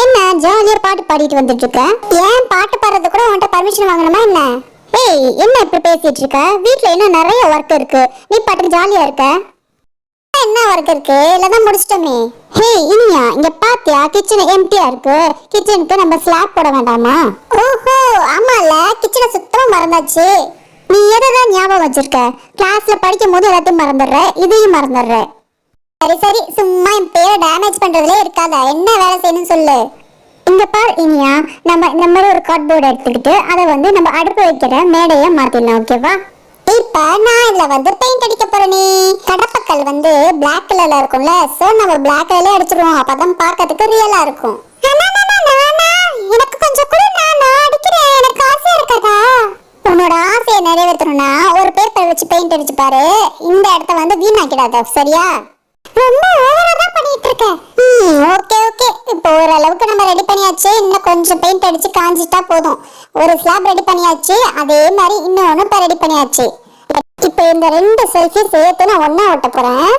என்ன ஜாலியா பாட்டு பாடிட்டு வந்துட்டு இருக்க? ஏன் பாட்டு பாடுறது கூட உன்கிட்ட பர்மிஷன் வாங்கணுமா என்ன? ஏய், என்ன இப்படி பேசிட்டு இருக்க? வீட்ல என்ன நிறைய ஒர்க் இருக்கு, நீ பாட்டு ஜாலியா இருக்க? என்ன ஒர்க் இருக்கு? இல்லதான் முடிச்சிட்டோமே. ஹே இனியா, இங்க பாத்தியா கிச்சன் எம்டியா இருக்கு. கிச்சனுக்கு நம்ம ஸ்லாப் போட வேண்டாமா? ஓஹோ ஆமால, கிச்சனை சுத்தமா மறந்தாச்சு. நீ எதான் ஞாபகம் வச்சிருக்க? கிளாஸ்ல படிக்கும் போது எல்லாத்தையும் மறந்துடுற, இதையும் மறந்துடுற. சரி சரி, சும்மா என் பேரை டேமேஜ் பண்றதுலே இருக்காத. என்ன வேலை செய்யணும்னு சொல்லு. இங்க பார் இனியா, நம்ம இந்த மாதிரி ஒரு கார்ட்போர்டு எடுத்துக்கிட்டு அதை நம்ம அடுப்பு வைக்கிற மேடையை மாத்திடலாம், ஓகேவா? இப்ப நான் இதுல பெயிண்ட் அடிக்க போறேன். நீ கடப்பக்கல் பிளாக் கலர்ல இருக்கும்ல, சோ நம்ம பிளாக் கலர்ல அடிச்சிருவோம். அப்பதான் பார்க்கிறதுக்கு ரியலா இருக்கும். எனக்கு கொஞ்சம் கூட நான் அடிக்கிறேன், எனக்கு ஆசையா இருக்கதா? உன்னோட ஆசையை நிறைவேற்றணும்னா ஒரு பேப்பர் வச்சு பெயிண்ட் அடிச்சு பாரு. இந்த இடத்த வீணாக்கிடாத, சரியா? ரொம்ப ஓவரா தான் பண்ணிட்டு இருக்க. ஓகே ஓகே, இப்போ ஓரளவுக்கு நம்ம ரெடி பண்ணியாச்சு. இன்னும் கொஞ்சம் பெயிண்ட் அடிச்சு காஞ்சிட்டா போதும். ஒரு ஸ்லாப் ரெடி பண்ணியாச்சு, அதே மாதிரி இன்னொன்னு இப்போ ரெடி பண்ணியாச்சு. இப்போ இந்த ரெண்டு செல்ஃபையும் சேர்த்து நான் ஒண்ணா ஒட்ட போறேன்.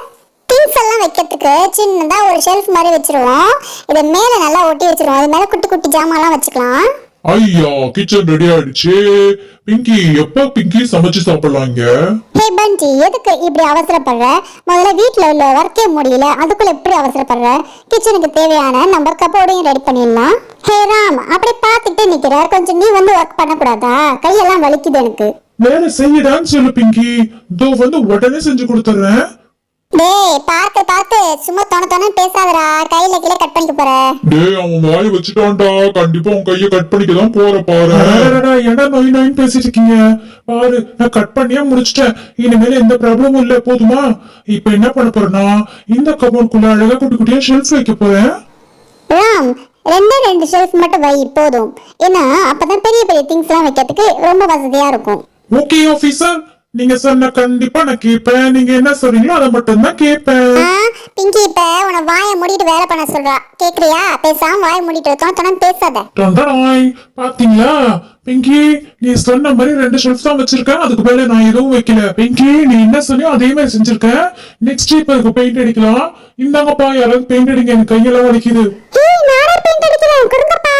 திங்ஸ் எல்லாம் வைக்கிறதுக்கு சின்னதா ஒரு ஷெல்ஃப் மாதிரி வச்சிருவோம். இதை மேல நல்லா ஒட்டி வச்சிருவோம். அது மேல குட்டி குட்டி ஜாமான்லாம் வச்சுக்கலாம். ஐயா, கிச்சன் ரெடி ஆயிடுச்சு. பிங்கி, எப்ப பிங்கி சமைச்சு சாப்பிடலாங்க? ஹே பஞ்சி, எதுக்கு இப்படி அவசரப்படுற? முதல்ல வீட்ல உள்ள ஒர்க்கே முடியல, அதுக்குள்ள எப்படி அவசரப்படுற? கிச்சனுக்கு தேவையான நம்ம கபோர்டையும் ரெடி பண்ணிடலாம். ஹே ராம், அப்படி பார்த்துட்டு நிக்கிற, கொஞ்சம் நீ ஒர்க் பண்ணக்கூடாதா? கையெல்லாம் வலிக்குது எனக்கு. வேலை செய்யடான்னு சொல்லு பிங்கி, இதோ உடனே செஞ்சு கொடுத்துறேன். டேய், பார்த்து சும்மா தொண பேசாதடா, கையில கீழே கட் பண்ணிக்க போற. டேய், அவன் வாய் வச்சுட்டான்டா, கண்டிப்பா உன் கையை கட் பண்ணிக்க தான் போற பாரு. என்ன நோய் நோயின்னு பேசிட்டு இருக்கீங்க பாரு, நான் கட் பண்ணியே முடிச்சிட்டேன். இனிமேல எந்த ப்ராப்ளமும் இல்ல, போதுமா? இப்ப என்ன பண்ண போறேன்னா, இந்த கபோர்டுக்குள்ள அழகா குட்டி குட்டியா ஷெல்ஃப் வைக்க போறேன். ராம், ரெண்டு ஷெல்ஃப் மட்டும் வை போதும். ஏன்னா அப்பதான் பெரிய பெரிய திங்ஸ் எல்லாம் வைக்கிறதுக்கு ரொம்ப வசதியா இருக்கும். ஓகே ஆபீசர், நீங்க சொன்ன கண்டிப்பா நான் கேட்பேன். நீங்க என்ன சொல்றீங்களோ அதை மட்டும் தான் கேட்பேன். பிங்கி, இப்ப உன வாயை மூடிட்டு வேலை பண்ண சொல்றா, கேக்குறியா? பேசாம வாயை மூடிட்டு இருக்கோம், பேசாத. பாத்தீங்களா பிங்கி, நீ சொன்ன மாதிரி 2 ஷெல்ஃப் தான் வச்சிருக்கேன், அதுக்கு மேல நான் எதுவும் வைக்கல. பிங்கி, நீ என்ன சொன்னியோ அதே மாதிரி செஞ்சிருக்கேன். நெக்ஸ்ட் இப்ப இதுக்கு பெயிண்ட் அடிக்கலாம். இந்தாங்கப்பா, யாராவது பெயிண்ட் அடிங்க, எனக்கு கையெல்லாம் வலிக்குது. நானே பெயிண்ட் அடிக்கிறேன், கொடுங்கப்பா.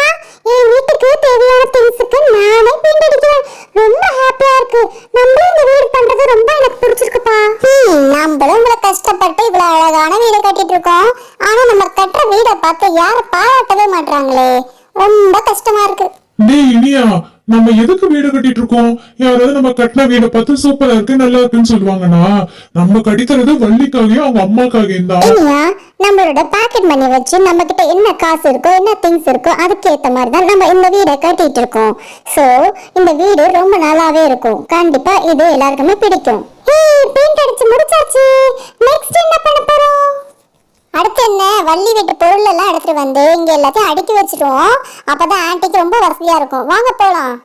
என் வீட்டுக்கு தேவையான திங்ஸ்க்கு நானே பெயிண்ட் அடிக்கிறேன். ரொம்ப ஹாப்பியா இருக்கு. நம்ம இந்த வீடு பண்றது ரொம்ப எனக்கு பிடிச்சிருக்குப்பா. நம்மளும் இவ்வளவு கஷ்டப்பட்டு இவ்வளவு அழகான வீடு கட்டிட்டு இருக்கோம். ஆனா நம்ம கட்டுற வீடை பார்த்து யாரும் பாராட்டவே மாட்டாங்களே, ரொம்ப கஷ்டமா இருக்கு. டேய் இனியா, நம்ம எதுக்கு வீடு கட்டிட்டு இருக்கோம்? யாராவது நம்ம கட்டின வீடை பார்த்து சூப்பரா இருக்கு, நல்லா இருக்குன்னு சொல்லுவாங்கன்னா, நம்ம கட்டித்தரது வள்ளிக்காகவும் அவங்க அம்மாக்காகவும் தான். இனியா, நம்மளோட பாக்கெட் மணி வச்சு நம்ம கிட்ட என்ன காசு இருக்கோ, என்ன திங்ஸ் இருக்கோ, அதுக்கு ஏத்த மாதிரி தான் நம்ம இந்த வீடை கட்டிட்டு இருக்கோம். சோ இந்த வீடு ரொம்ப நல்லாவே இருக்கும். கண்டிப்பா இது எல்லாருக்குமே பிடிக்கும். பெயிண்ட் அடிச்சு முடிச்சாச்சு. நெக்ஸ்ட் என்ன பண்ண போறோம்? அடுத்து என்ன, வள்ளி வீட்டு பொருள் எல்லாம் எடுத்துட்டு இங்க எல்லாத்தையும் அடுக்கி வச்சிருவோம். அப்பதான் ஆன்ட்டிக்கு ரொம்ப வசதியா இருக்கும். வாங்க போலாம்.